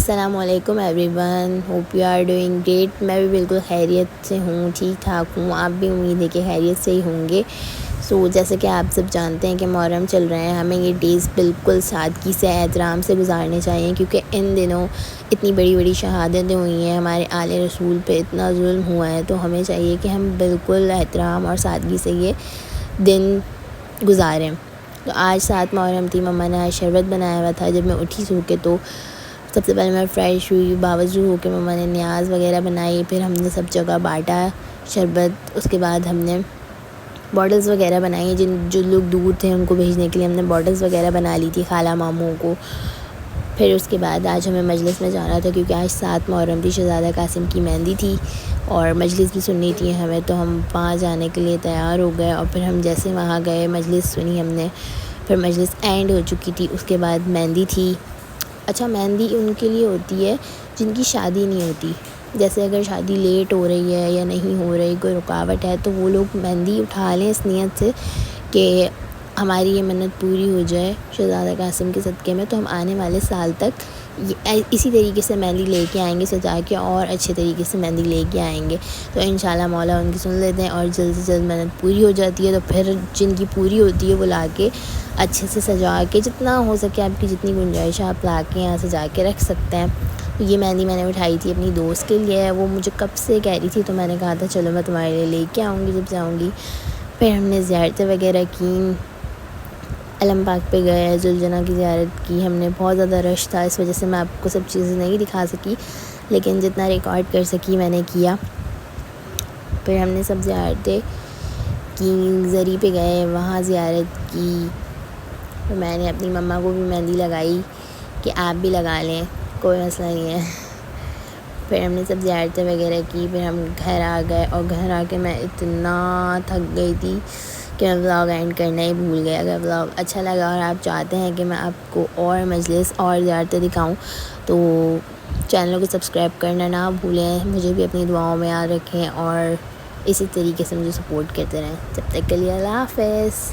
السلام علیکم everyone, hope you are doing great. میں بھی بالکل خیریت سے ہوں، ٹھیک ٹھاک ہوں، آپ بھی امید ہے کہ خیریت سے ہی ہوں گے۔ جیسے کہ آپ سب جانتے ہیں کہ محرم چل رہے ہیں، ہمیں یہ ڈیز بالکل سادگی سے احترام سے گزارنے چاہیے، کیونکہ ان دنوں اتنی بڑی بڑی شہادتیں ہوئی ہیں، ہمارے آل رسول پہ اتنا ظلم ہوا ہے، تو ہمیں چاہیے کہ ہم بالکل احترام اور سادگی سے یہ دن گزاریں۔ تو آج 7 محرم تھی، مما نے آج شربت بنایا ہوا تھا۔ جب میں اٹھی سو کے تو سب سے پہلے میں فریش ہوئی، باوضو ہو کے مما نے نیاز وغیرہ بنائی، پھر ہم نے سب جگہ بانٹا شربت۔ اس کے بعد ہم نے باٹلز وغیرہ بنائی، جو لوگ دور تھے ان کو بھیجنے کے لیے ہم نے باٹلز وغیرہ بنا لی تھی خالہ ماموں کو۔ پھر اس کے بعد آج ہمیں مجلس میں جانا تھا، کیونکہ آج 7 محرم تھی، شہزادہ قاسم کی مہندی تھی اور مجلس بھی سننی تھی ہمیں، تو ہم وہاں جانے کے لیے تیار ہو گئے۔ اور پھر ہم جیسے وہاں گئے، مجلس سنی ہم نے، پھر مجلس اینڈ ہو چکی تھی۔ اس کے بعد مہندی تھی۔ اچھا، مہندی ان کے لیے ہوتی ہے جن کی شادی نہیں ہوتی، جیسے اگر شادی لیٹ ہو رہی ہے یا نہیں ہو رہی، کوئی رکاوٹ ہے، تو وہ لوگ مہندی اٹھا لیں اس نیت سے کہ ہماری یہ منت پوری ہو جائے شہزادہ قاسم کے صدقے میں، تو ہم آنے والے سال تک اسی طریقے سے مہندی لے کے آئیں گے، سجا کے اور اچھے طریقے سے مہندی لے کے آئیں گے۔ تو انشاءاللہ مولا ان کی سن لیتے ہیں اور جلد سے جلد منت پوری ہو جاتی ہے۔ تو پھر جن کی پوری ہوتی ہے وہ لا کے اچھے سے سجا کے، جتنا ہو سکے آپ کی جتنی گنجائش ہے آپ لا کے یہاں سجا کے رکھ سکتے ہیں۔ یہ مہندی میں نے اٹھائی تھی اپنی دوست کے لیے، وہ مجھے کب سے کہہ رہی تھی، تو میں نے کہا تھا چلو میں تمہارے لیے لے کے آؤں گی جب جاؤں گی۔ پھر ہم نے زیارتیں وغیرہ کی، علم پاک پہ گئے، ذوالجناح کی زیارت کی ہم نے۔ بہت زیادہ رش تھا، اس وجہ سے میں آپ کو سب چیزیں نہیں دکھا سکی، لیکن جتنا ریکارڈ کر سکی میں نے کیا۔ پھر ہم نے سب زیارتیں کی، زری پہ گئے، وہاں زیارت کی۔ میں نے اپنی مما کو بھی مہندی لگائی کہ آپ بھی لگا لیں، کوئی مسئلہ نہیں ہے۔ پھر ہم نے سب زیارتیں وغیرہ کی، پھر ہم گھر آ گئے، اور گھر آ کے میں اتنا تھک گئی تھی کہ میں ولاگ اینڈ کرنا ہی بھول گئے۔ اگر ولاگ اچھا لگا اور آپ چاہتے ہیں کہ میں آپ کو اور مجلس اور زیارتیں دکھاؤں تو چینل کو سبسکرائب کرنا نہ بھولیں، مجھے بھی اپنی دعاؤں میں یاد رکھیں اور اسی طریقے سے مجھے سپورٹ کرتے رہیں۔ جب تک کے لیے اللہ حافظ۔